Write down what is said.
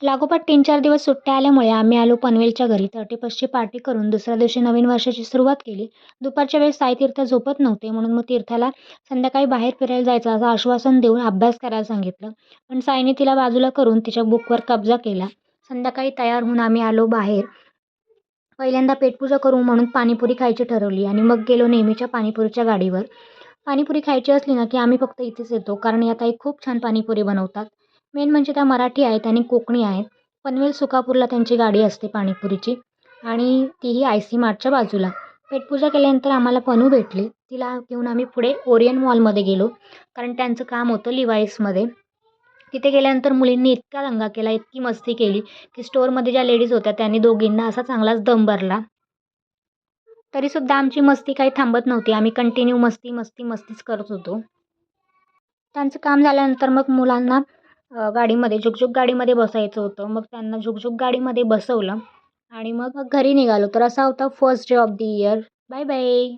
लागोपाठ 3-4 दिवस सुट्ट्या आल्यामुळे आम्ही आलो पनवेलच्या घरी. 31ची पार्टी करून दुसऱ्या दिवशी नवीन वर्षाची सुरुवात केली. दुपारच्या वेळेस साई तीर्थ झोपत नव्हते म्हणून मग तीर्थाला संध्याकाळी बाहेर फिरायला जायचं असं आश्वासन देऊन अभ्यास करायला सांगितलं. पण साईने तिला बाजूला करून तिच्या बुकवर कब्जा केला. संध्याकाळी तयार होऊन आम्ही आलो बाहेर. पहिल्यांदा पेटपूजा करू म्हणून पाणीपुरी खायची ठरवली आणि मग गेलो नेहमीच्या पाणीपुरीच्या गाडीवर. पाणीपुरी खायची असली ना की आम्ही फक्त इथेच येतो कारण या ताई खूप छान पाणीपुरी बनवतात. मेन म्हणजे त्या मराठी आहेत आणि कोकणी आहेत. पनवेल सुकापूरला त्यांची गाडी असते पाणीपुरीची आणि तीही आय.सी. मार्टच्या बाजूला. पेटपूजा केल्यानंतर आम्हाला पनू भेटली. तिला घेऊन आम्ही पुढे ओरियन मॉलमध्ये गेलो कारण त्यांचं काम होतं लिवाईसमध्ये. तिथे गेल्यानंतर मुलींनी इतका दंगा केला, इतकी मस्ती केली की स्टोअरमध्ये ज्या लेडीज होत्या त्यांनी दोघींना असा चांगलाच दम भरला. तरीसुद्धा आमची मस्ती काही थांबत नव्हती. आम्ही कंटिन्यू मस्तीच करत होतो. त्यांचं काम झाल्यानंतर मग मुलांना गाडीमध्ये झुकझुक गाडीमध्ये बसायचं होतं. मग त्यांना झुकझुक गाडीमध्ये बसवलं आणि मग घरी निघालो. तर असा होता first day of the year. Bye bye.